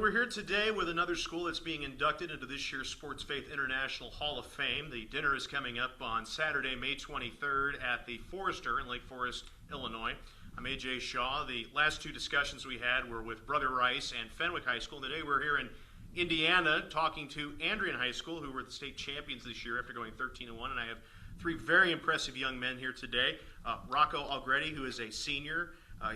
we're here today with another school that's being inducted into this year's Sports Faith International Hall of Fame. The dinner is coming up on Saturday, May 23rd at the Forester in Lake Forest, Illinois. I'm A.J. Shaw. The last two discussions we had were with Brother Rice and Fenwick High School. Today we're here in Indiana talking to Andrean High School, who were the state champions this year after going 13-1. And I have three very impressive young men here today. Rocco Algretti, who is a senior.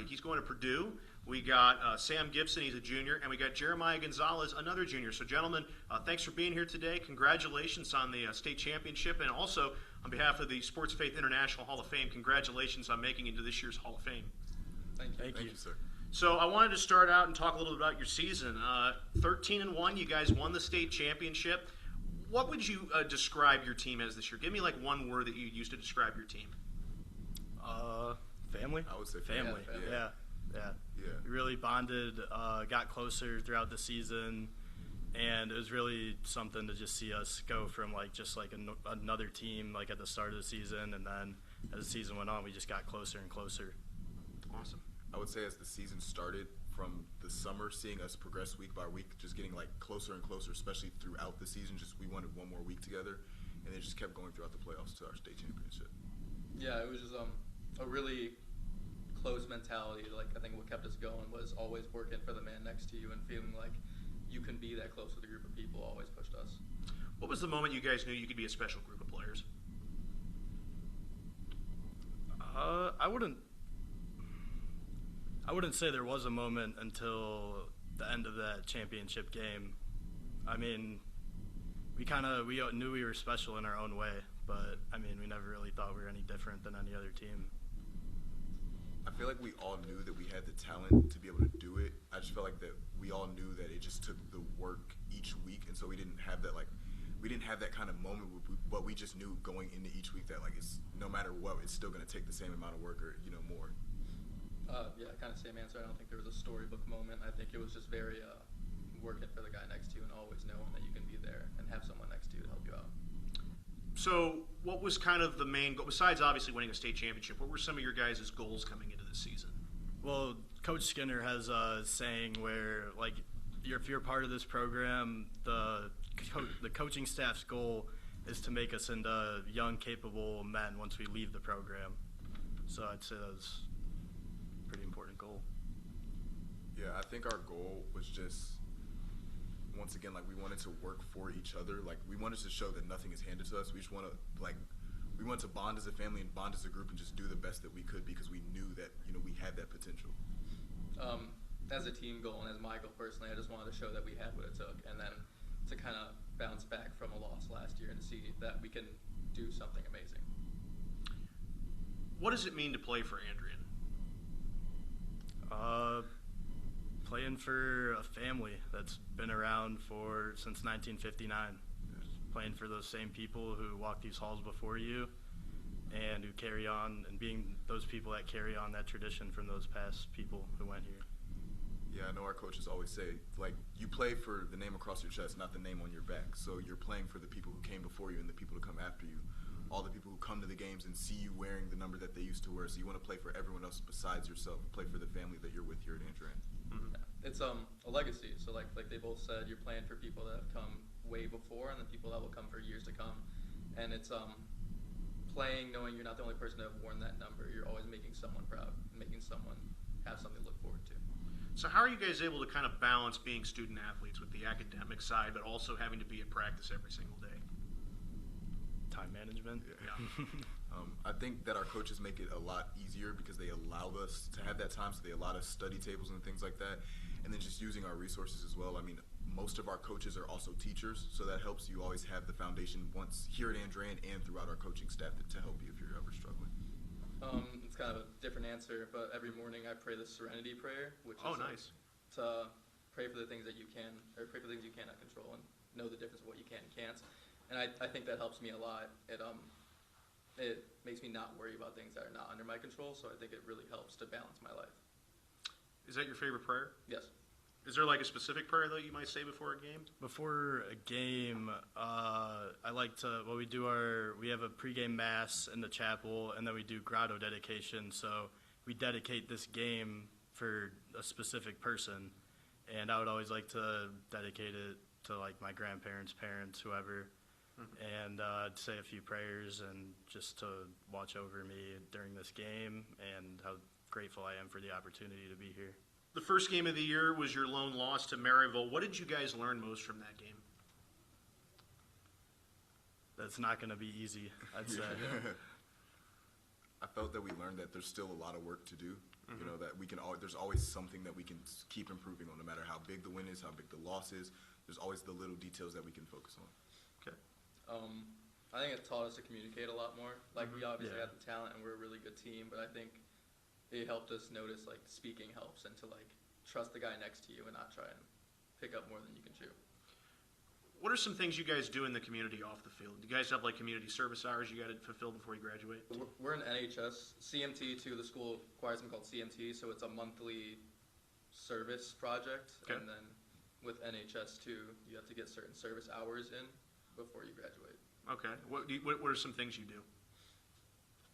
He's going to Purdue. We got Sam Gibson, he's a junior, and we got Jeremiah Gonzalez, another junior. So, gentlemen, thanks for being here today. Congratulations on the state championship, and also on behalf of the Sports Faith International Hall of Fame, congratulations on making it into this year's Hall of Fame. Thank you, sir. So, I wanted to start out and talk a little bit about your season. 13-1, you guys won the state championship. What would you describe your team as this year? Give me like one word that you used to describe your team. Family. I would say family. Yeah. We really bonded, got closer throughout the season, and it was really something to just see us go from another team like at the start of the season, and then as the season went on, we just got closer and closer. Awesome. I would say as the season started, from the summer, seeing us progress week by week, just getting like closer and closer, especially throughout the season. Just we wanted one more week together, and it just kept going throughout the playoffs to our state championship. Yeah, it was just a really close mentality. Like, I think what kept us going was always working for the man next to you and feeling like you can be that close with a group of people always pushed us. What was the moment you guys knew you could be a special group of players? I wouldn't say there was a moment until the end of that championship game. I mean, we knew we were special in our own way, but I mean, we never really thought we were any different than any other team. I feel like we all knew that we had the talent to be able to do it. I just felt like that we all knew that it just took the work each week, and so we didn't have that kind of moment. But we just knew going into each week that it's no matter what, it's still going to take the same amount of work or more. Yeah, kind of same answer. I don't think there was a storybook moment. I think it was just very working for the guy next to you and always knowing that you can be there and have someone next to you to help you out. So what was kind of the main goal, besides obviously winning a state championship, what were some of your guys' goals coming into this season? Well, Coach Skinner has a saying where, if you're part of this program, the coaching staff's goal is to make us into young, capable men once we leave the program. So I'd say that was a pretty important goal. Yeah, I think our goal was just, once again, we wanted to work for each other. We wanted to show that nothing is handed to us. We just want to, we wanted to bond as a family and bond as a group and just do the best that we could because we knew that, we had that potential. As a team goal and as my goal personally, I just wanted to show that we had what it took, and then to kind of bounce back from a loss last year and see that we can do something amazing. What does it mean to play for Andrean? Playing for a family that's been around since 1959. Playing for those same people who walk these halls before you and who carry on, and being those people that carry on that tradition from those past people who went here. Yeah, I know our coaches always say, you play for the name across your chest, not the name on your back. So you're playing for the people who came before you and the people who come after you. All the people who come to the games and see you wearing the number that they used to wear. So you want to play for everyone else besides yourself. Play for the family that you're with here at Andrean. Mm-hmm. It's a legacy. So like they both said, you're playing for people that have come way before and the people that will come for years to come. And it's playing knowing you're not the only person to have worn that number. You're always making someone proud, making someone have something to look forward to. So how are you guys able to kind of balance being student athletes with the academic side, but also having to be at practice every single day? Time management. Yeah. I think that our coaches make it a lot easier because they allow us to have that time, so they allow us study tables and things like that, and then just using our resources as well. I mean, most of our coaches are also teachers, so that helps you always have the foundation once here at Andrean and throughout our coaching staff to help you if you're ever struggling. It's kind of a different answer, but every morning I pray the Serenity Prayer, which is nice. To pray for the things that you can, or pray for the things you cannot control, and know the difference of what you can and can't. And I think that helps me a lot. It makes me not worry about things that are not under my control, so I think it really helps to balance my life. Is that your favorite prayer? Yes. Is there a specific prayer that you might say before a game? Before a game, I like to, we have a pregame mass in the chapel, and then we do grotto dedication. So we dedicate this game for a specific person, and I would always like to dedicate it to like my grandparents, parents, whoever, and say a few prayers and just to watch over me during this game, and how grateful I am for the opportunity to be here. The first game of the year was your lone loss to Maryville. What did you guys learn most from that game? That's not going to be easy, I'd say. I felt that we learned that there's still a lot of work to do. You know, that we can there's always something that we can keep improving on, no matter how big the win is, how big the loss is. There's always the little details that we can focus on. Okay. I think it taught us to communicate a lot more. Like, we obviously Yeah. had the talent and we're a really good team, but I think it helped us notice, like, speaking helps, and to, like, trust the guy next to you and not try and pick up more than you can chew. What are some things you guys do in the community off the field? Do you guys have like community service hours you got to fulfill before you graduate? We're in NHS. CMT, too, the school requires something called CMT, so it's a monthly service project. Okay. And then with NHS, too, you have to get certain service hours in before you graduate. Okay. What are some things you do?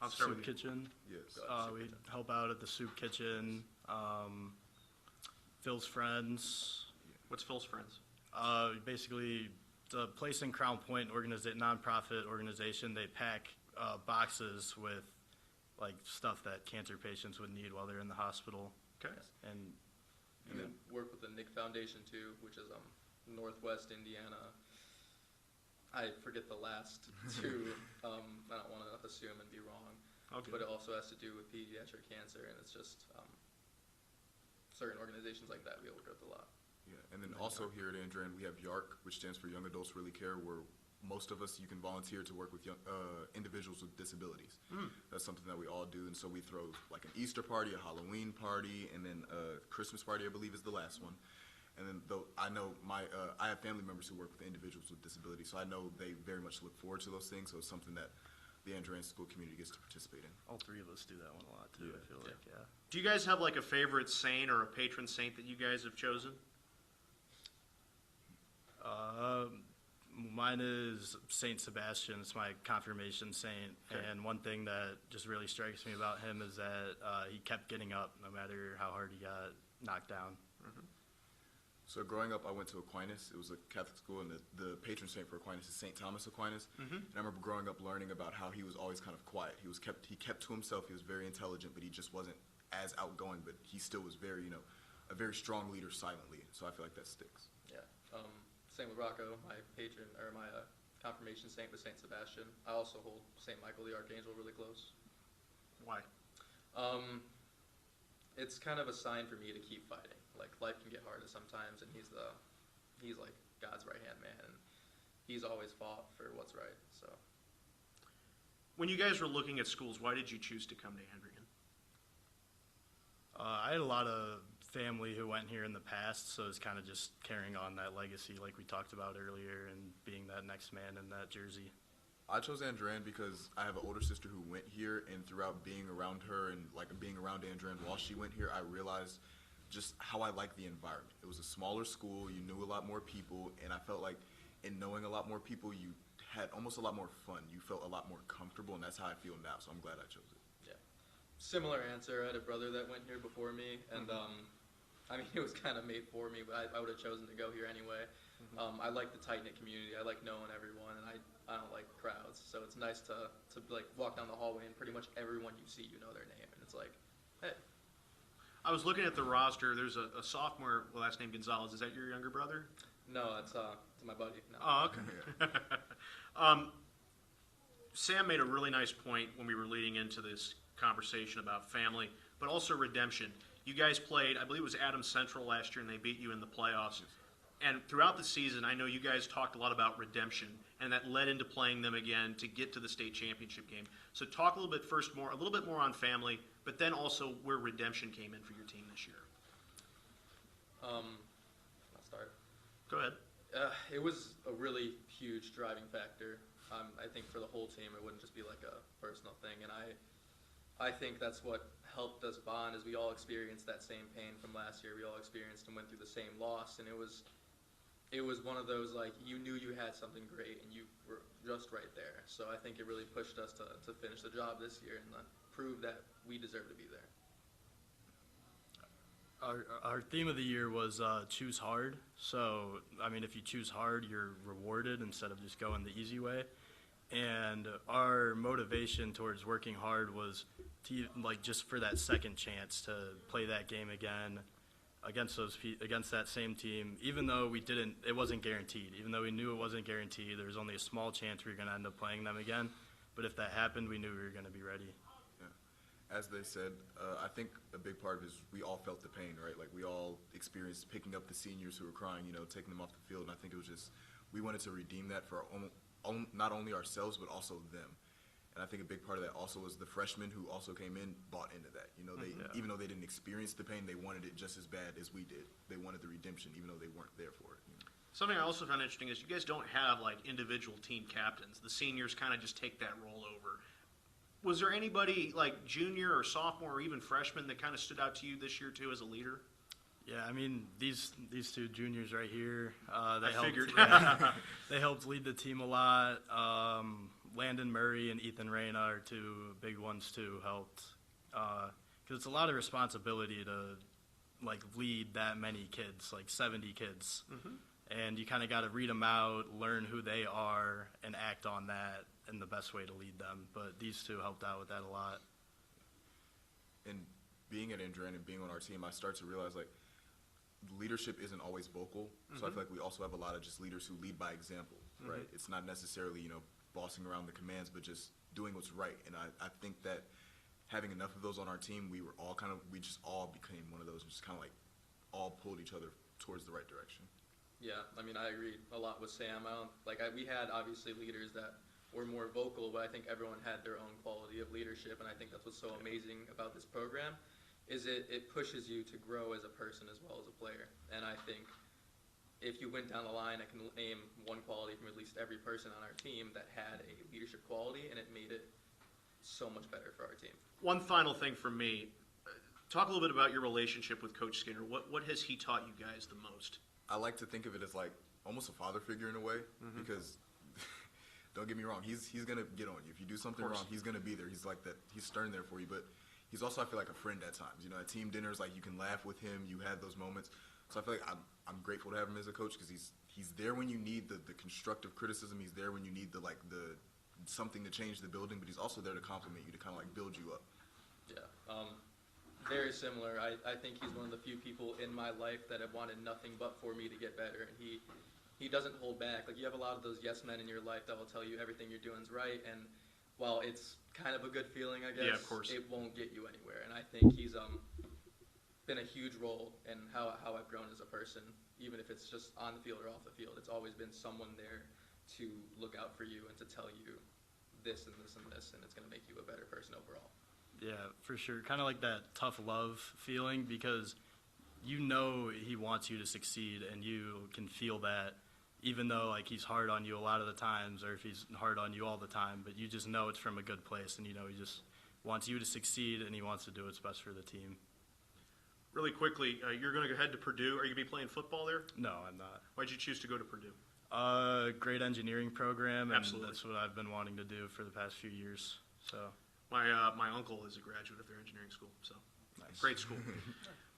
I'll start Soup with you. kitchen. Yes. We help out at the soup kitchen. Phil's Friends. What's Phil's Friends? Basically, the place in Crown Point, nonprofit organization, they pack boxes with like stuff that cancer patients would need while they're in the hospital. Okay. And And then work with the Nick Foundation, too, which is Northwest Indiana. I forget the last two. I don't want to assume and be wrong. Okay. But it also has to do with pediatric cancer, and it's just certain organizations like that we work with a lot. Yeah, and then also here at Andrean, we have YARC, which stands for Young Adults Really Care, where most of us, you can volunteer to work with young, individuals with disabilities. That's something that we all do, and so we throw like an Easter party, a Halloween party, and then a Christmas party, I believe, is the last one. And then though I know I have family members who work with individuals with disabilities, so I know they very much look forward to those things, so it's something that the Andrean School community gets to participate in. all three of us do that one a lot too, I feel like, yeah. Do you guys have like a favorite saint or a patron saint that you guys have chosen? Mine is Saint Sebastian. It's my confirmation saint. Okay. And one thing that just really strikes me about him is that he kept getting up no matter how hard he got knocked down. So growing up, I went to Aquinas. It was a Catholic school, and the patron saint for Aquinas is St. Thomas Aquinas. And I remember growing up learning about how he was always kind of quiet. He kept to himself. He was very intelligent, but he just wasn't as outgoing. But he still was very, a very strong leader silently. So I feel like that sticks. Yeah. Same with Rocco. My patron, or my confirmation saint was Saint Sebastian. I also hold Saint Michael the Archangel really close. Why? It's kind of a sign for me to keep fighting. Like, life can get harder sometimes, and he's like God's right-hand man, and he's always fought for what's right. So, When you guys were looking at schools, why did you choose to come to Andrean? I had a lot of family who went here in the past, so it's kind of just carrying on that legacy like we talked about earlier and being that next man in that jersey. I chose Andrean because I have an older sister who went here, and throughout being around her and like being around Andrean while she went here, I realized just how I like the environment. It was a smaller school, you knew a lot more people, and I felt like in knowing a lot more people, you had almost a lot more fun. You felt a lot more comfortable, and that's how I feel now, so I'm glad I chose it. yeah. Similar answer. I had a brother that went here before me, and I mean, it was kind of made for me, but I would have chosen to go here anyway. I like the tight-knit community. I like knowing everyone, and I don't like crowds. So it's nice to like walk down the hallway, and pretty much everyone you see, you know their name, and it's like, hey. I was looking at the roster. There's a sophomore, last name Gonzalez. Is that your younger brother? No, it's my buddy. No. Oh, okay. Sam made a really nice point when we were leading into this conversation about family, but also redemption. You guys played, I believe it was Adams Central last year, and they beat you in the playoffs. And throughout the season, I know you guys talked a lot about redemption, and that led into playing them again to get to the state championship game. So talk a little bit more on family, but then also where redemption came in for your team this year. I'll start. Go ahead. It was a really huge driving factor. I think for the whole team, it wouldn't just be like a personal thing. And I think that's what helped us bond, is we all experienced that same pain from last year. We all experienced and went through the same loss, and it was one of those, like, you knew you had something great, and you were just right there. So I think it really pushed us to finish the job this year and prove that we deserve to be there. Our theme of the year was choose hard. So, I mean, if you choose hard, you're rewarded instead of just going the easy way. And our motivation towards working hard was to, like, just for that second chance to play that game again against that same team. Even though it wasn't guaranteed. Even though we knew it wasn't guaranteed, there was only a small chance we were going to end up playing them again. But if that happened, we knew we were going to be ready. As they said, I think a big part of it is we all felt the pain, right? Like, we all experienced picking up the seniors who were crying, taking them off the field. And I think it was just, we wanted to redeem that for not only ourselves, but also them. And I think a big part of that also was the freshmen who also came in bought into that. Even though they didn't experience the pain, they wanted it just as bad as we did. They wanted the redemption, even though they weren't there for it. Something I also found interesting is you guys don't have, like, individual team captains. The seniors kind of just take that role over. Was there anybody, like, junior or sophomore or even freshman that kind of stood out to you this year, too, as a leader? Yeah, I mean, these two juniors right here, Figured. they helped lead the team a lot. Landon Murray and Ethan Reyna are two big ones, too, helped. Because it's a lot of responsibility to, like, lead that many kids, like 70 kids. Mm-hmm. And you kind of got to read them out, learn who they are, and act on that in the best way to lead them. But these two helped out with that a lot. And being at Andrean and being on our team, I start to realize, like, leadership isn't always vocal. Mm-hmm. So I feel like we also have a lot of just leaders who lead by example, right? Mm-hmm. It's not necessarily, bossing around the commands, but just doing what's right. And I think that having enough of those on our team, we just all became one of those and just kind of, like, all pulled each other towards the right direction. Yeah, I mean, I agree a lot with Sam. We had obviously leaders that were more vocal, but I think everyone had their own quality of leadership, and I think that's what's so amazing about this program, is it pushes you to grow as a person as well as a player. And I think if you went down the line, I can name one quality from at least every person on our team that had a leadership quality, and it made it so much better for our team. One final thing from me. Talk a little bit about your relationship with Coach Skinner. What has he taught you guys the most? I like to think of it as, like, almost a father figure in a way, mm-hmm. because don't get me wrong, he's gonna get on you. If you do something wrong, he's gonna be there. He's like that. He's stern there for you, but he's also, I feel like, a friend at times. At team dinners, like, you can laugh with him. You have those moments. So I feel like I'm grateful to have him as a coach because he's there when you need the constructive criticism. He's there when you need the something to change the building, but he's also there to compliment you, to kind of, like, build you up. Yeah. Very similar. I think he's one of the few people in my life that have wanted nothing but for me to get better, and he doesn't hold back. Like, you have a lot of those yes men in your life that will tell you everything you're doing is right, and while it's kind of a good feeling, I guess, yeah, of course, it won't get you anywhere. And I think he's been a huge role in how I've grown as a person, even if it's just on the field or off the field. It's always been someone there to look out for you and to tell you this and this and this, and it's going to make you a better person overall. Yeah, for sure. Kind of like that tough love feeling, because he wants you to succeed, and you can feel that even though, like, he's hard on you a lot of the times, or if he's hard on you all the time, but you just know it's from a good place, and he just wants you to succeed, and he wants to do what's best for the team. Really quickly, you're going to go ahead to Purdue. Are you going to be playing football there? No, I'm not. Why'd you choose to go to Purdue? Great engineering program, and Absolutely. That's what I've been wanting to do for the past few years. So my uncle is a graduate of their engineering school, so nice. Great school.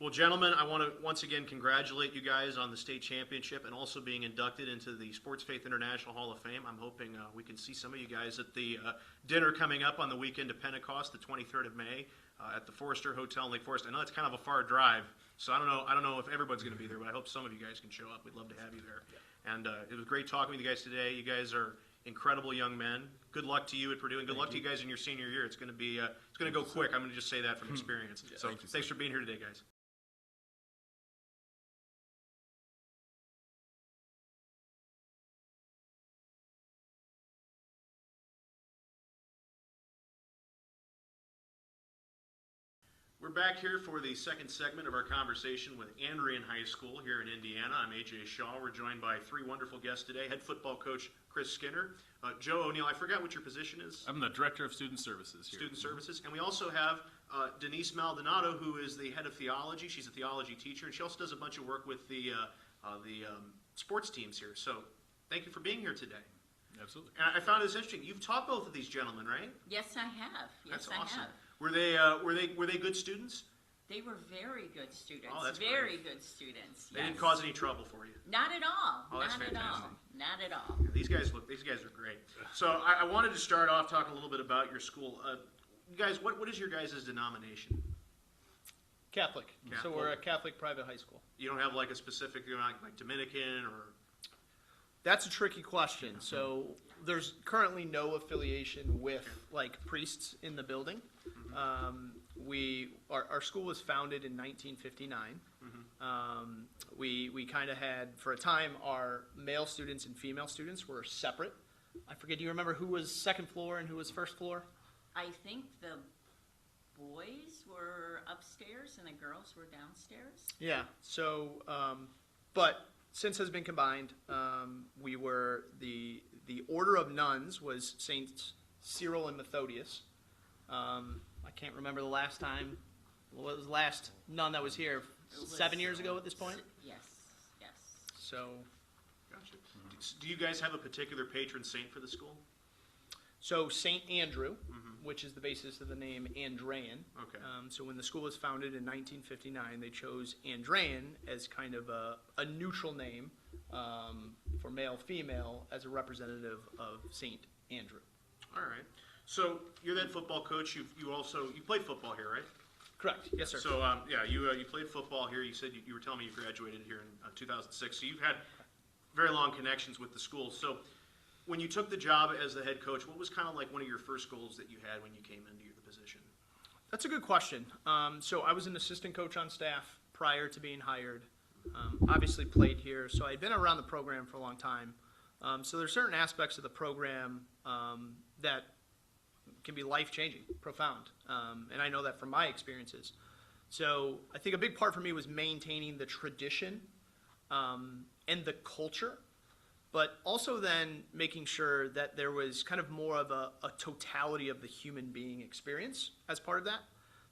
Well, gentlemen, I want to once again congratulate you guys on the state championship and also being inducted into the Sports Faith International Hall of Fame. I'm hoping we can see some of you guys at the dinner coming up on the weekend of Pentecost, the 23rd of May, at the Forrester Hotel in Lake Forest. I know it's kind of a far drive, so I don't know if everyone's going to be there, but I hope some of you guys can show up. We'd love to have you there. Yeah. And it was great talking with you guys today. You guys are incredible young men. Good luck to you at Purdue, and good luck to you guys in your senior year. It's going to be it's going to go quick. I'm going to just say that from experience. Yeah. So thanks for being here today, guys. We're back here for the second segment of our conversation with Andrean High School here in Indiana. I'm A.J. Shaw. We're joined by three wonderful guests today. Head football coach Chris Skinner. Joe O'Neill, I forgot what your position is. I'm the Director of Student Services here. Student Services. And we also have Denise Maldonado, who is the head of theology. She's a theology teacher, and she also does a bunch of work with the sports teams here. So thank you for being here today. Absolutely. And I found this interesting. You've taught both of these gentlemen, right? Yes, I have. Yes, That's I awesome. have. Were they good students? They were very good students. Oh, that's very great. good students. They didn't yes. cause any trouble for you. Not at all. Oh, that's Not at all. fantastic. Not at all. These guys are great. So I wanted to start off talking a little bit about your school. You guys, what is your guys' denomination? Catholic. So Catholic. we're a Catholic private high school. You don't have like a specific, like Dominican or. That's a tricky question. So there's currently no affiliation with like priests in the building. Our school was founded in 1959. We kind of had, for a time, our male students and female students were separate. I forget, do you remember who was second floor and who was first floor? I think the boys were upstairs and the girls were downstairs. Yeah, so, but since has been combined, we were, the order of nuns was Saints Cyril and Methodius. I can't remember the last time, what was the last nun that was here? It was, 7 years ago at this point? Yes. So, Gotcha. Do you guys have a particular patron saint for the school? so Saint Andrew, which is the basis of the name Andrean. Okay. So when the school was founded in 1959, they chose Andrean as kind of a neutral name for male, female, as a representative of Saint Andrew. All right. So you're that football coach. You played football here, right? Correct. Yes, sir. So you played football here. You said you were telling me you graduated here in 2006. So you've had very long connections with the school. So when you took the job as the head coach, what was kind of like one of your first goals that you had when you came into the position? That's a good question. So I was an assistant coach on staff prior to being hired. Obviously played here, so I'd been around the program for a long time. So there's certain aspects of the program that can be life-changing, profound, and I know that from my experiences. So I think a big part for me was maintaining the tradition and the culture, but also then making sure that there was kind of more of a totality of the human being experience as part of that.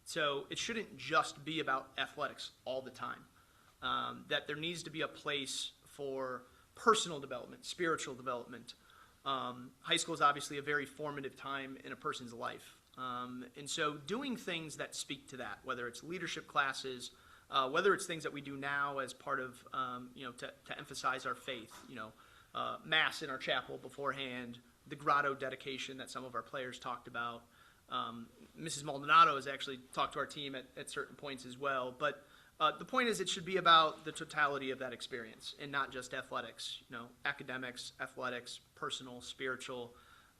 So it shouldn't just be about athletics all the time. That there needs to be a place for personal development, spiritual development. High school is obviously a very formative time in a person's life. And so doing things that speak to that, whether it's leadership classes, whether it's things that we do now as part of, to emphasize our faith, Mass in our chapel beforehand, the grotto dedication that some of our players talked about. Mrs. Maldonado has actually talked to our team at certain points as well. But the point is it should be about the totality of that experience and not just athletics, academics, athletics, personal, spiritual.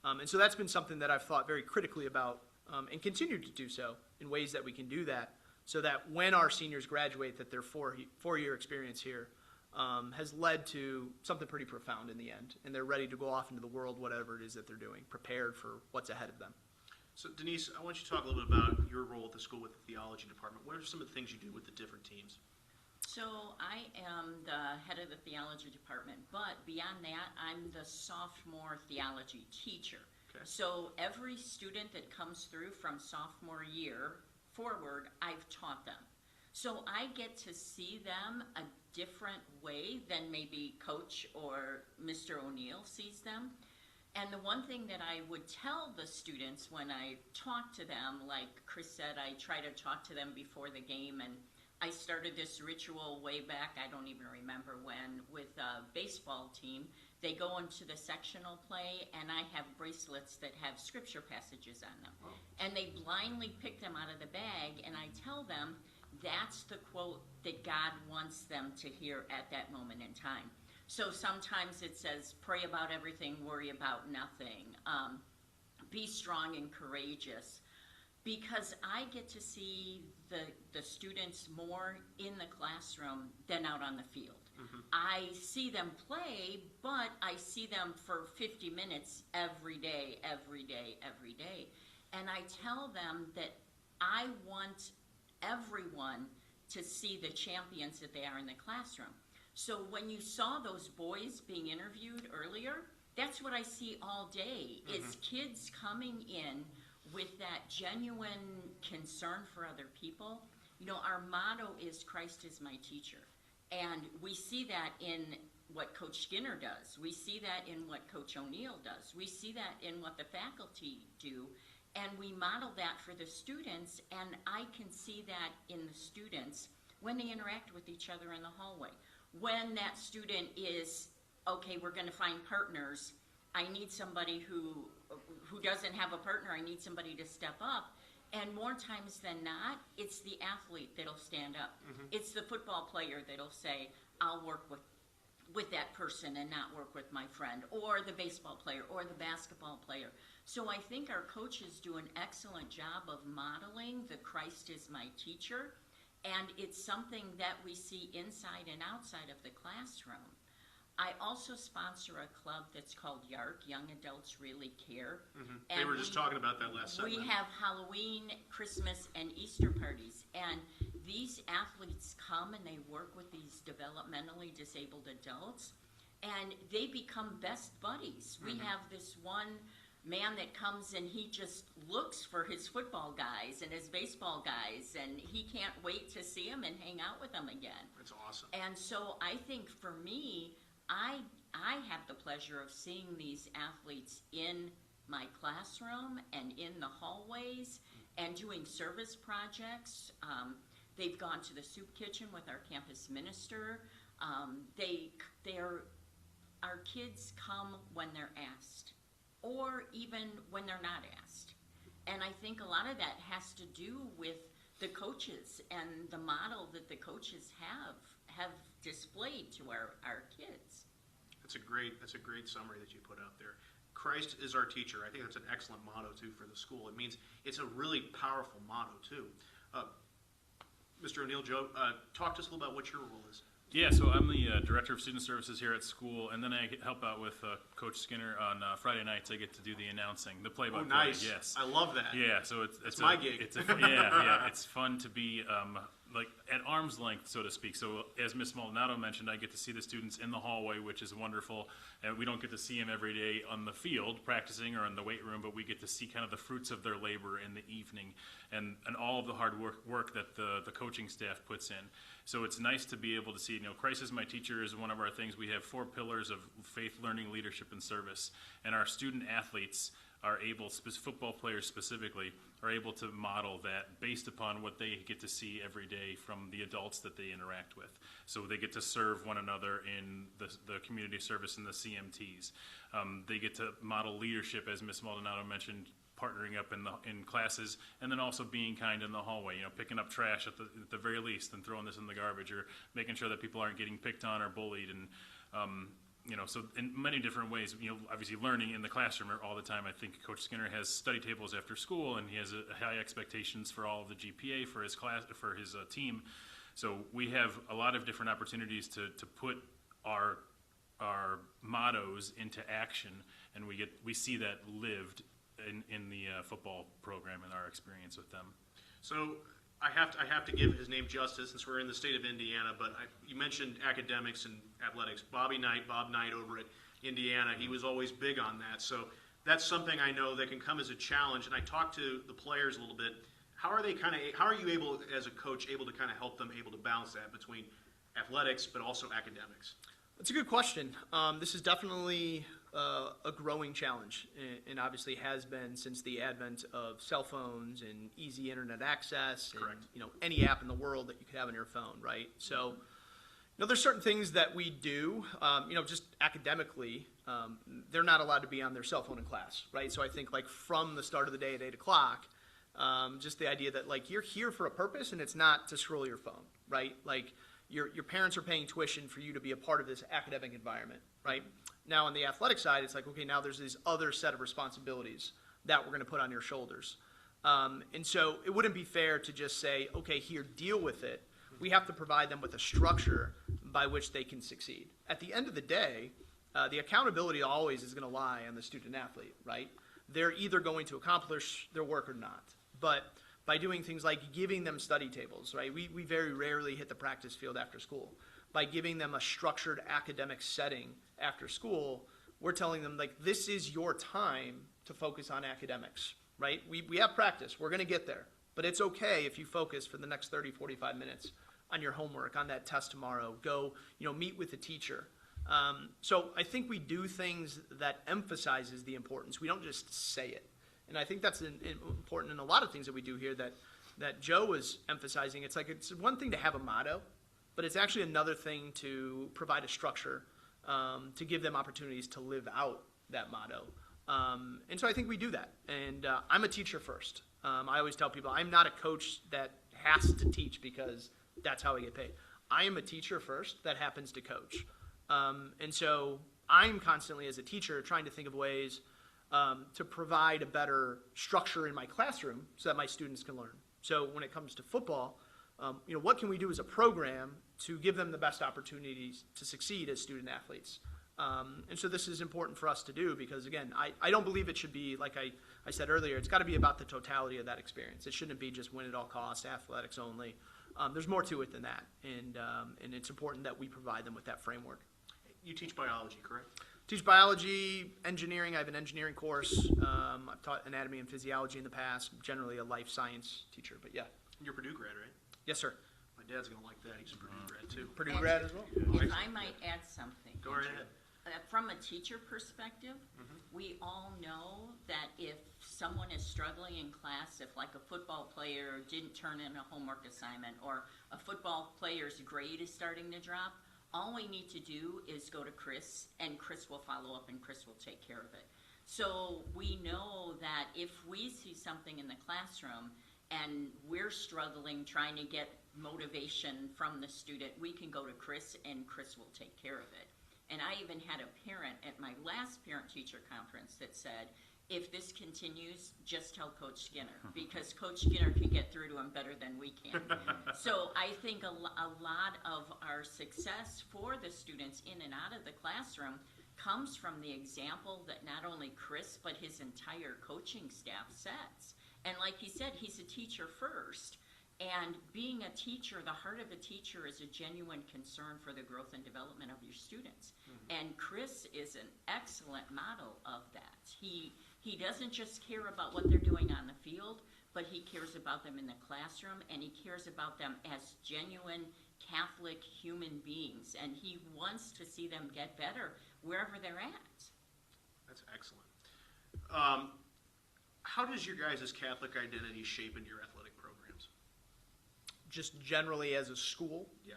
And so that's been something that I've thought very critically about and continue to do so in ways that we can do that so that when our seniors graduate, that their four-year experience here has led to something pretty profound in the end. And they're ready to go off into the world, whatever it is that they're doing, prepared for what's ahead of them. So Denise, I want you to talk a little bit about your role at the school with the theology department. What are some of the things you do with the different teams? So I am the head of the theology department, but beyond that, I'm the sophomore theology teacher. Okay. So every student that comes through from sophomore year forward, I've taught them. So I get to see them a different way than maybe Coach or Mr. O'Neill sees them. And the one thing that I would tell the students when I talk to them, like Chris said, I try to talk to them before the game, and I started this ritual way back, I don't even remember when, with a baseball team. They go into the sectional play, and I have bracelets that have scripture passages on them. Oh. And they blindly pick them out of the bag, and I tell them that's the quote that God wants them to hear at that moment in time. So sometimes it says, pray about everything, worry about nothing. Be strong and courageous. Because I get to see the students more in the classroom than out on the field. Mm-hmm. I see them play, but I see them for 50 minutes every day. And I tell them that I want everyone to see the champions that they are in the classroom. So when you saw those boys being interviewed earlier, that's what I see all day, is kids coming in with that genuine concern for other people. Our motto is Christ is my teacher. And we see that in what Coach Skinner does. We see that in what Coach O'Neill does. We see that in what the faculty do. And we model that for the students, and I can see that in the students when they interact with each other in the hallway. When that student is, okay, we're going to find partners, I need somebody who doesn't have a partner, I need somebody to step up. And more times than not, it's the athlete that'll stand up. Mm-hmm. It's the football player that'll say, I'll work with that person and not work with my friend, or the baseball player, or the basketball player. So I think our coaches do an excellent job of modeling the Christ is my teacher, and it's something that we see inside and outside of the classroom. I also sponsor a club that's called YARC, Young Adults Really Care. Mm-hmm. They were just talking about that last segment. We have Halloween, Christmas, and Easter parties, and these athletes come and they work with these developmentally disabled adults, and they become best buddies. Mm-hmm. We have this one man that comes and he just looks for his football guys and his baseball guys, and he can't wait to see them and hang out with them again. That's awesome. And so I think for me, I have the pleasure of seeing these athletes in my classroom and in the hallways and doing service projects. They've gone to the soup kitchen with our campus minister. Our kids come when they're asked, or even when they're not asked. And I think a lot of that has to do with the coaches and the model that the coaches have displayed to our kids. That's a great summary that you put out there. Christ is our teacher. I think that's an excellent motto too for the school. It means it's a really powerful motto too. Mr. O'Neill, Joe, talk to us a little about what your role is. Yeah, so I'm the Director of Student Services here at school, and then I help out with Coach Skinner on Friday nights. I get to do the announcing, the play-by-play. Oh, nice. Yes. I love that. Yeah, so it's my gig. Yeah, it's fun to be like at arm's length, so to speak. So as Ms. Maldonado mentioned, I get to see the students in the hallway, which is wonderful. And we don't get to see them every day on the field practicing or in the weight room, but we get to see kind of the fruits of their labor in the evening and all of the hard work that the coaching staff puts in. So it's nice to be able to see, Christ is my teacher is one of our things. We have 4 pillars of faith, learning, leadership, and service. And our student athletes are able, football players specifically, are able to model that based upon what they get to see every day from the adults that they interact with. So they get to serve one another in the community service and the CMTs. They get to model leadership, as Ms. Maldonado mentioned, partnering up in classes, and then also being kind in the hallway, picking up trash at the very least and throwing this in the garbage, or making sure that people aren't getting picked on or bullied, and so in many different ways, obviously learning in the classroom all the time. I think Coach Skinner has study tables after school, and he has high expectations for all of the GPA for his class, for his team. So we have a lot of different opportunities to put our mottos into action, and we see that lived in the football program and our experience with them. So I have to give his name justice since we're in the state of Indiana, but you mentioned academics and athletics. Bob Knight over at Indiana, he was always big on that. So that's something I know that can come as a challenge. And I talked to the players a little bit. How are you able, as a coach, able to kind of help them able to balance that between athletics but also academics? That's a good question. This is definitely a growing challenge, and obviously has been since the advent of cell phones and easy internet access. Correct. And, any app in the world that you could have on your phone, right? So, there's certain things that we do, just academically, they're not allowed to be on their cell phone in class, right? So I think from the start of the day at 8 o'clock, just the idea that you're here for a purpose and it's not to scroll your phone, right? Your parents are paying tuition for you to be a part of this academic environment, right? Now on the athletic side, it's okay, now there's this other set of responsibilities that we're going to put on your shoulders. And so it wouldn't be fair to just say, okay, here, deal with it. We have to provide them with a structure by which they can succeed. At the end of the day, the accountability always is going to lie on the student athlete, right? They're either going to accomplish their work or not. But by doing things like giving them study tables, right? We very rarely hit the practice field after school. By giving them a structured academic setting after school, we're telling them, this is your time to focus on academics, right? We have practice. We're going to get there. But it's okay if you focus for the next 30, 45 minutes on your homework, on that test tomorrow. Go, meet with the teacher. So I think we do things that emphasizes the importance. We don't just say it. And I think that's important in a lot of things that we do here that Joe was emphasizing. It's like it's one thing to have a motto, but it's actually another thing to provide a structure to give them opportunities to live out that motto. And so I think we do that. And I'm a teacher first. I always tell people I'm not a coach that has to teach because that's how I get paid. I am a teacher first that happens to coach. And so I'm constantly, as a teacher, trying to think of ways to provide a better structure in my classroom so that my students can learn. So when it comes to football, what can we do as a program to give them the best opportunities to succeed as student athletes? And so this is important for us to do because, again, I don't believe it should be, like I said earlier, it's got to be about the totality of that experience. It shouldn't be just win at all costs, athletics only. There's more to it than that, and it's important that we provide them with that framework. You teach biology, correct? Teach biology, engineering. I have an engineering course. I've taught anatomy and physiology in the past, generally a life science teacher, but yeah. You're a Purdue grad, right? Yes, sir. My dad's going to like that. He's a Purdue grad, too. Purdue grad as well. If I might add something. Go right ahead. From a teacher perspective, we all know that if someone is struggling in class, if like a football player didn't turn in a homework assignment or a football player's grade is starting to drop, all we need to do is go to Chris, and Chris will follow up and Chris will take care of it. So we know that if we see something in the classroom and we're struggling trying to get motivation from the student, we can go to Chris and Chris will take care of it. And I even had a parent at my last parent-teacher conference that said, if this continues, just tell Coach Skinner, because Coach Skinner can get through to him better than we can. So I think a lot of our success for the students in and out of the classroom comes from the example that not only Chris, but his entire coaching staff sets. And like he said, he's a teacher first. And being a teacher, the heart of a teacher is a genuine concern for the growth and development of your students. And Chris is an excellent model of that. He doesn't just care about what they're doing on the field, but he cares about them in the classroom, and he cares about them as genuine Catholic human beings. And he wants to see them get better wherever they're at. That's excellent. How does your guys' Catholic identity shape into your athletic programs? Just generally as a school? Yeah.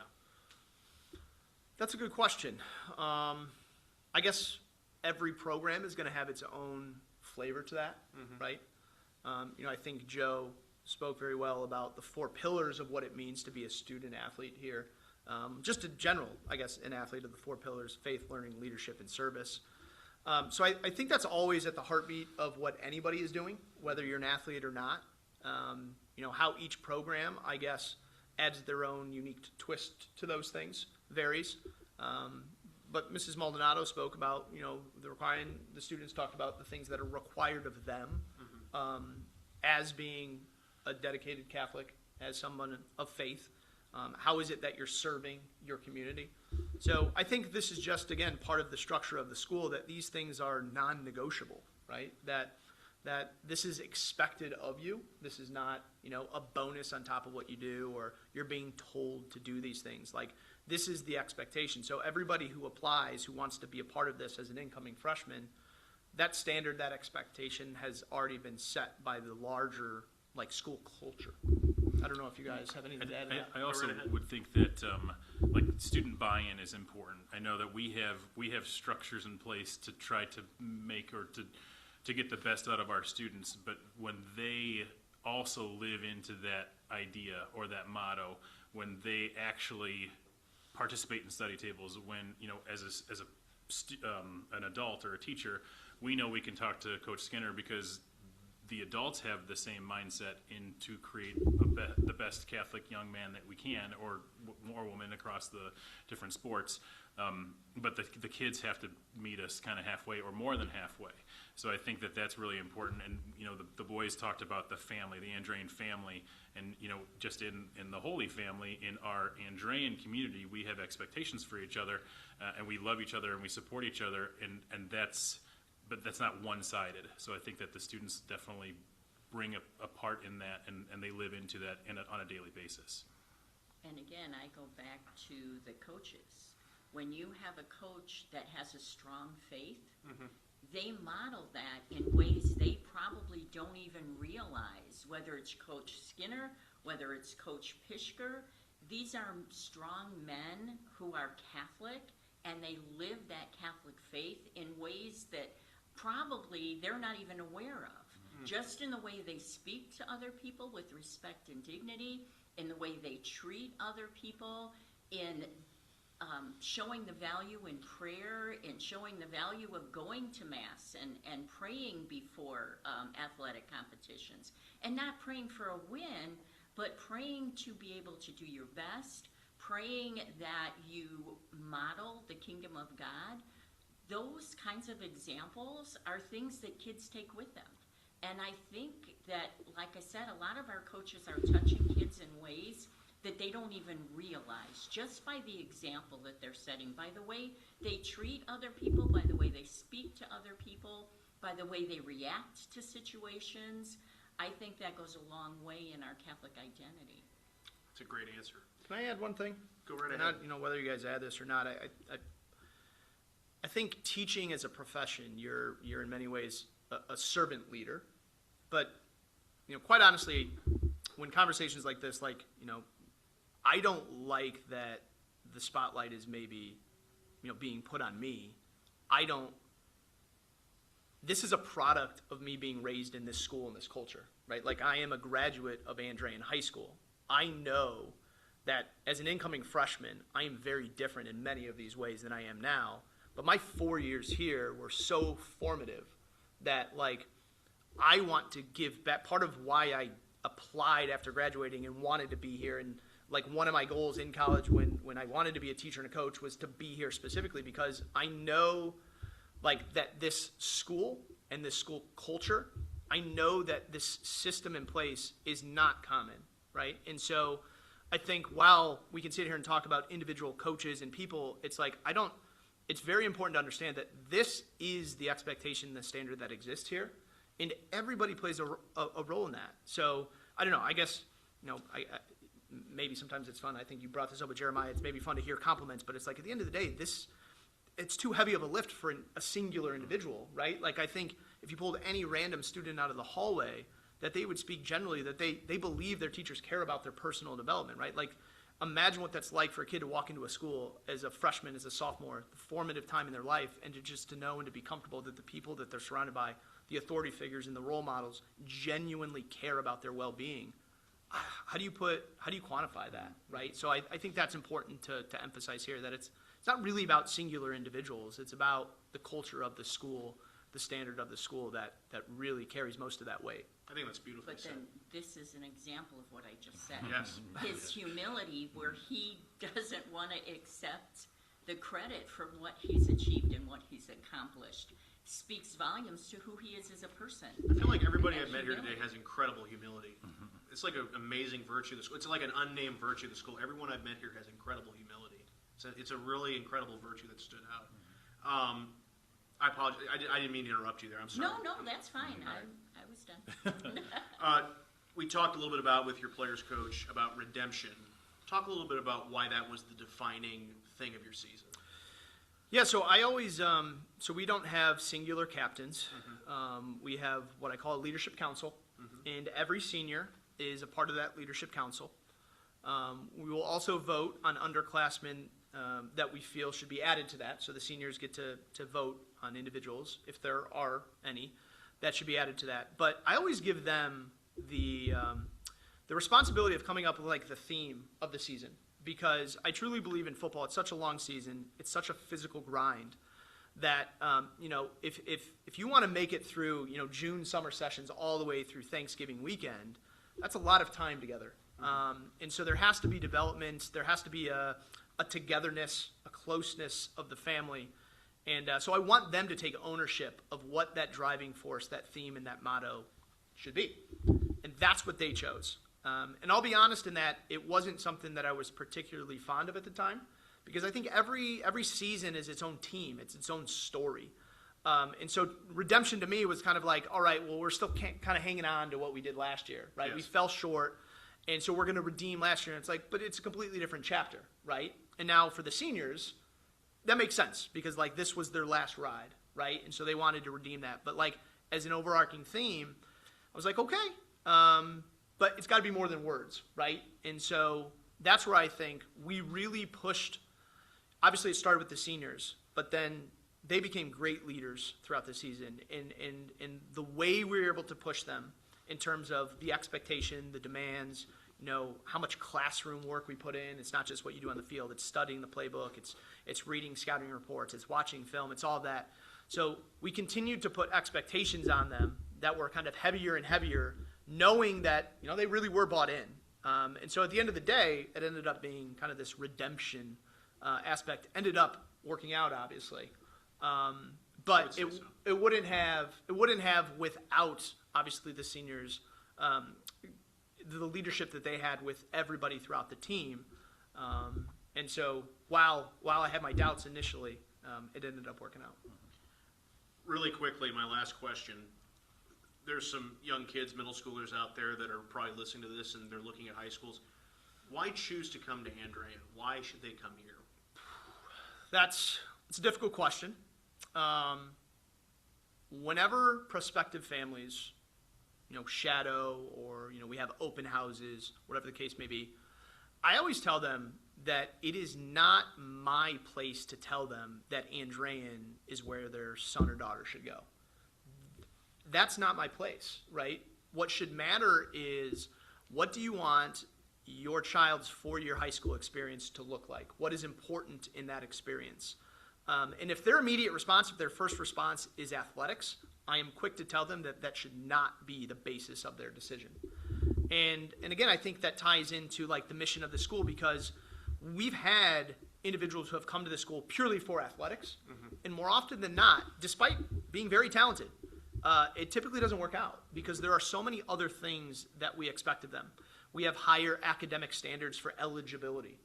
That's a good question. I guess every program is going to have its own flavor to that, right? I think Joe spoke very well about the 4 pillars of what it means to be a student athlete here. Just in general, I guess, an athlete of the 4 pillars: faith, learning, leadership, and service. So I think that's always at the heartbeat of what anybody is doing, whether you're an athlete or not. How each program, I guess, adds their own unique twist to those things varies. But Mrs. Maldonado spoke about, the students talked about the things that are required of them as being a dedicated Catholic, as someone of faith. How is it that you're serving your community? So I think this is just, again, part of the structure of the school, that these things are non-negotiable, right? That this is expected of you. This is not, a bonus on top of what you do, or you're being told to do these things. Like, this is the expectation. So everybody who applies, who wants to be a part of this as an incoming freshman, that standard, that expectation has already been set by the larger, school culture. I don't know if you guys have anything to add to that. I also would think that student buy-in is important. I know that we have structures in place to try to make or to get the best out of our students, but when they also live into that idea or that motto, when they actually participate in study tables, when as an adult or a teacher, we know we can talk to Coach Skinner because the adults have the same mindset to create the best Catholic young man that we can, or woman across the different sports. But the kids have to meet us kind of halfway or more than halfway. So I think that that's really important. And, the boys talked about the family, the Andrean family, and, just in the Holy Family, in our Andrean community, we have expectations for each other, and we love each other and we support each other, and but that's not one-sided. So I think that the students definitely bring a part in that, and they live into that on a daily basis. And again, I go back to the coaches. When you have a coach that has a strong faith, they model that in ways they probably don't even realize, whether it's Coach Skinner, whether it's Coach Pishker. These are strong men who are Catholic, and they live that Catholic faith in ways that probably they're not even aware of. Just in the way they speak to other people with respect and dignity, in the way they treat other people, in showing the value in prayer, in showing the value of going to Mass and praying before athletic competitions. And not praying for a win, but praying to be able to do your best, praying that you model the kingdom of God. Those kinds of examples are things that kids take with them. And I think that, like I said, a lot of our coaches are touching kids in ways that they don't even realize, just by the example that they're setting, by the way they treat other people, by the way they speak to other people, by the way they react to situations. I think that goes a long way in our Catholic identity. That's a great answer. Can I add one thing? Go right ahead. Not, whether you guys add this or not, I think teaching as a profession, you're in many ways a servant leader. But, quite honestly, when conversations like this, I don't like that the spotlight is maybe, being put on me. This is a product of me being raised in this school and this culture, right? I am a graduate of Andrean High School. I know that as an incoming freshman, I am very different in many of these ways than I am now. But my 4 years here were so formative that, I want to give back. Part of why I applied after graduating and wanted to be here, and one of my goals in college when I wanted to be a teacher and a coach was to be here specifically because I know that this school and this school culture, I know that this system in place is not common, right? And so I think while we can sit here and talk about individual coaches and people, it's it's very important to understand that this is the expectation, the standard that exists here. And everybody plays a role in that. So, I don't know, I guess, maybe sometimes it's fun. I think you brought this up with Jeremiah. It's maybe fun to hear compliments, but it's at the end of the day, it's too heavy of a lift for a singular individual, right? I think if you pulled any random student out of the hallway, that they would speak generally, that they believe their teachers care about their personal development, right? Imagine what that's like for a kid to walk into a school as a freshman, as a sophomore, the formative time in their life, and to know and to be comfortable that the people that they're surrounded by, the authority figures and the role models, genuinely care about their well-being. How do you quantify that, right? So I think that's important to emphasize here, that it's not really about singular individuals. It's about the culture of the school, the standard of the school that really carries most of that weight. I think that's beautifully But said. then this is an example of what I just said. Yes. His humility, where he doesn't want to accept the credit for what he's achieved and what he's accomplished, speaks volumes to who he is as a person. I feel like everybody I've That met here humility. today has incredible humility. It's like an amazing virtue of the school. It's like an unnamed virtue of the school. Everyone I've met here has incredible humility. It's a really incredible virtue that stood out. I apologize. I didn't mean to interrupt you there. I'm sorry. No, that's fine. I was done. We talked a little bit about, with your players coach, about redemption. Talk a little bit about why that was the defining thing of your season. Yeah, so I always, so we don't have singular captains. We have what I call a leadership council, and every senior is a part of that leadership council. We will also vote on underclassmen that we feel should be added to that. So the seniors get to vote on individuals, if there are any, that should be added to that. But I always give them the responsibility of coming up with the theme of the season, because I truly believe in football. It's such a long season. It's such a physical grind that, if you want to make it through, June summer sessions all the way through Thanksgiving weekend, that's a lot of time together. And so there has to be development. There has to be a togetherness, a closeness of the family. And so I want them to take ownership of what that driving force, that theme, and that motto should be. And that's what they chose. And I'll be honest in that it wasn't something that I was particularly fond of at the time, because I think every season is its own team. It's its own story. And so redemption to me was kind of all right, well, we're still kind of hanging on to what we did last year, right? Yes. We fell short, and so we're going to redeem last year. And it's but it's a completely different chapter, right? And now for the seniors, that makes sense, because this was their last ride, right? And so they wanted to redeem that. But like as an overarching theme, I was like, okay, but it's got to be more than words, right? And so that's where I think we really pushed. Obviously, it started with the seniors, but then they became great leaders throughout the season. And the way we were able to push them in terms of the expectation, the demands, how much classroom work we put in. It's not just what you do on the field. It's studying the playbook. It's reading scouting reports. It's watching film. It's all that. So we continued to put expectations on them that were kind of heavier and heavier, knowing that, they really were bought in. And so at the end of the day, it ended up being kind of this redemption aspect. Ended up working out, obviously. But it wouldn't have without, obviously, the seniors, the leadership that they had with everybody throughout the team. And so while I had my doubts initially, it ended up working out. Really quickly, my last question. There's some young kids, middle schoolers out there that are probably listening to this and they're looking at high schools. Why choose to come to Andrean? Why should they come here? It's a difficult question. Whenever prospective families, shadow or, we have open houses, whatever the case may be, I always tell them that it is not my place to tell them that Andrean is where their son or daughter should go. That's not my place, right? What should matter is, what do you want your child's 4-year high school experience to look like? What is important in that experience? And if their immediate response, if their first response is athletics, I am quick to tell them that that should not be the basis of their decision. And again, I think that ties into like the mission of the school, because we've had individuals who have come to the school purely for athletics, and more often than not, despite being very talented, it typically doesn't work out because there are so many other things that we expect of them. We have higher academic standards for eligibility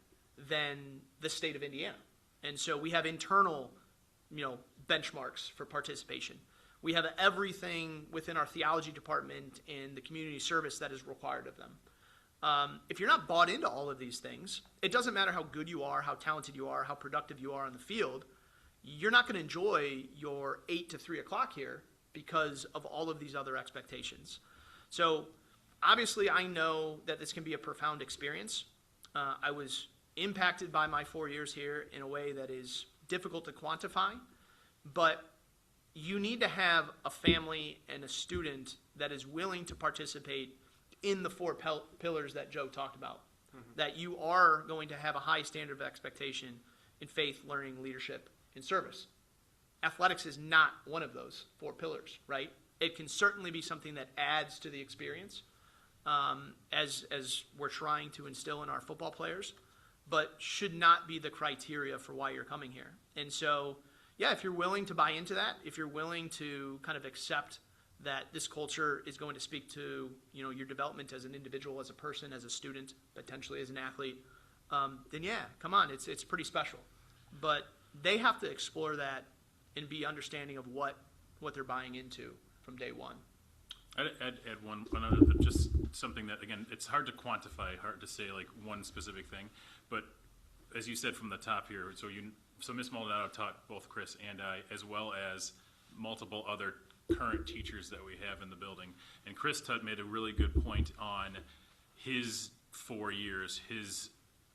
than the state of Indiana. And so we have internal, benchmarks for participation. We have everything within our theology department and the community service that is required of them. If you're not bought into all of these things, it doesn't matter how good you are, how talented you are, how productive you are on the field, you're not going to enjoy your 8 to 3 o'clock here because of all of these other expectations. So obviously I know that this can be a profound experience. I was impacted by my 4 years here in a way that is difficult to quantify, but you need to have a family and a student that is willing to participate in the 4 pillars that Joe talked about, that you are going to have a high standard of expectation in faith, learning, leadership, and service. Athletics is not one of those 4 pillars, right? It can certainly be something that adds to the experience, as we're trying to instill in our football players, but should not be the criteria for why you're coming here. And so, yeah, if you're willing to buy into that, if you're willing to kind of accept that this culture is going to speak to, your development as an individual, as a person, as a student, potentially as an athlete, then yeah, come on, it's pretty special. But they have to explore that and be understanding of what they're buying into from day one. I'd add one other, just something that, again, it's hard to quantify, hard to say like one specific thing, but as you said from the top here, so Ms. Maldonado taught both Chris and I, as well as multiple other current teachers that we have in the building. And Chris made a really good point on his 4 years, his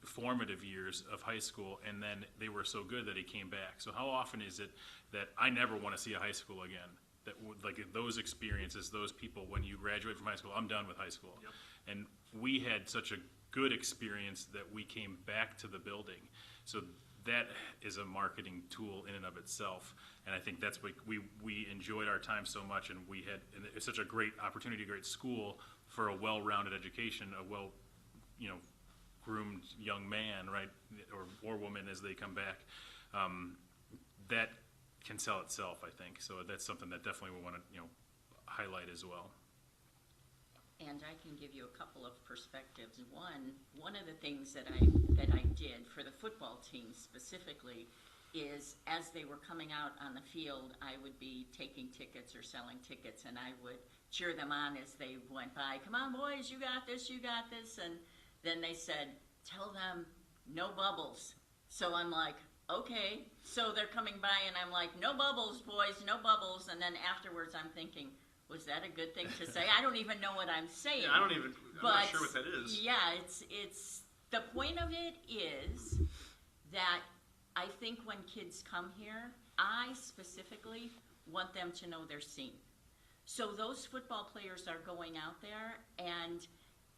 formative years of high school, and then they were so good that he came back. So how often is it that I never want to see a high school again? That like those experiences, those people, when you graduate from high school, I'm done with high school. Yep. And we had such a good experience that we came back to the building. So that is a marketing tool in and of itself. And I think that's what we enjoyed our time so much, and it's such a great opportunity, a great school for a well-rounded education, a groomed young man, right, or woman as they come back. That can sell itself, I think. So that's something that definitely we want to highlight as well. And I can give you a couple of perspectives. One of the things that I did for the football team specifically is, as they were coming out on the field, I would be taking tickets or selling tickets, and I would cheer them on as they went by. Come on, boys, you got this, you got this. And then they said, tell them no bubbles. So I'm like, okay. So they're coming by and I'm like, no bubbles, boys, no bubbles. And then afterwards I'm thinking, was that a good thing to say? I don't even know what I'm saying. Yeah, I'm not sure what that is. Yeah, it's the point of it is that I think when kids come here, I specifically want them to know they're seen. So those football players are going out there, and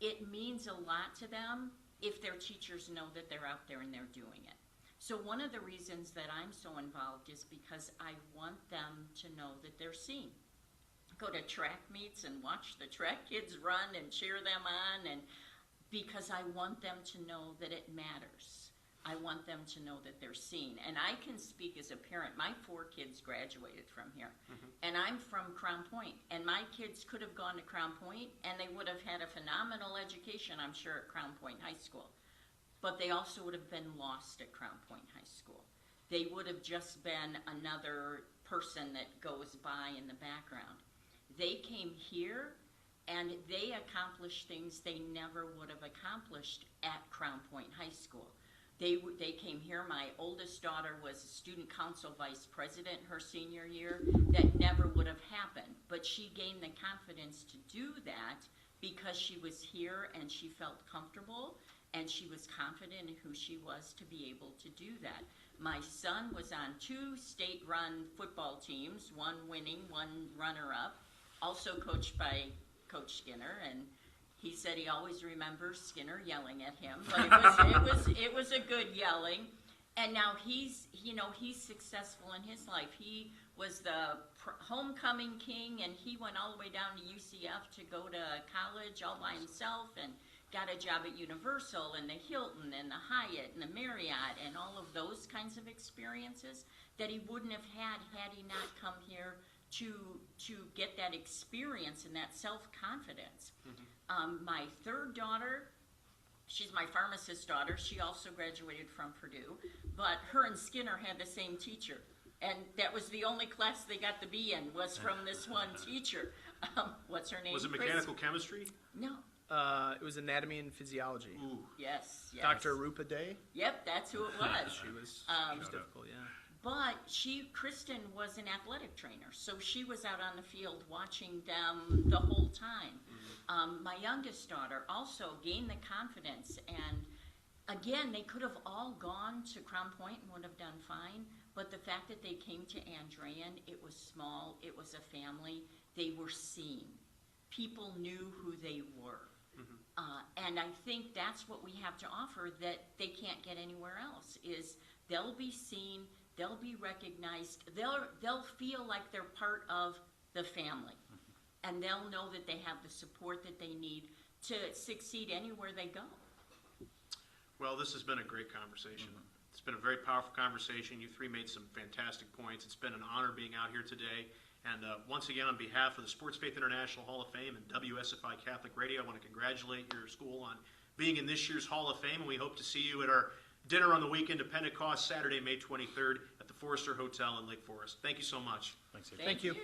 it means a lot to them if their teachers know that they're out there and they're doing it. So one of the reasons that I'm so involved is because I want them to know that they're seen. Go to track meets and watch the track kids run and cheer them on, and because I want them to know that it matters. I want them to know that they're seen. And I can speak as a parent. My 4 kids graduated from here. And I'm from Crown Point. And my kids could have gone to Crown Point, and they would have had a phenomenal education, I'm sure, at Crown Point High School. But they also would have been lost at Crown Point High School. They would have just been another person that goes by in the background. They came here, and they accomplished things they never would have accomplished at Crown Point High School. They came here. My oldest daughter was student council vice president her senior year. That never would have happened, but she gained the confidence to do that because she was here and she felt comfortable and she was confident in who she was to be able to do that. My son was on 2 state-run football teams, one winning, one runner-up, also coached by Coach Skinner, and he said he always remembers Skinner yelling at him, but it was a good yelling. And now he's successful in his life. He was the homecoming king, and he went all the way down to UCF to go to college all by himself, and got a job at Universal and the Hilton and the Hyatt and the Marriott and all of those kinds of experiences that he wouldn't have had he not come here to get that experience and that self-confidence. My 3rd daughter, she's my pharmacist daughter. She also graduated from Purdue, but her and Skinner had the same teacher, and that was the only class they got to be in was from this one teacher. What's her name? Was it mechanical chemistry? No. It was anatomy and physiology. Ooh. Yes. Dr. Rupa Day. Yep, that's who it was. She was difficult, yeah. But Kristen was an athletic trainer, so she was out on the field watching them the whole time. My youngest daughter also gained the confidence, and again, they could have all gone to Crown Point and would have done fine, but the fact that they came to Andrean, it was small, it was a family, they were seen. People knew who they were. And I think that's what we have to offer that they can't get anywhere else, is they'll be seen, they'll be recognized, they'll feel like they're part of the family, and they'll know that they have the support that they need to succeed anywhere they go. Well, this has been a great conversation. It's been a very powerful conversation. You 3 made some fantastic points. It's been an honor being out here today. And once again, on behalf of the Sports Faith International Hall of Fame and WSFI Catholic Radio, I want to congratulate your school on being in this year's Hall of Fame, and we hope to see you at our dinner on the weekend of Pentecost, Saturday, May 23rd, at the Forrester Hotel in Lake Forest. Thank you so much. Thanks, Thank you.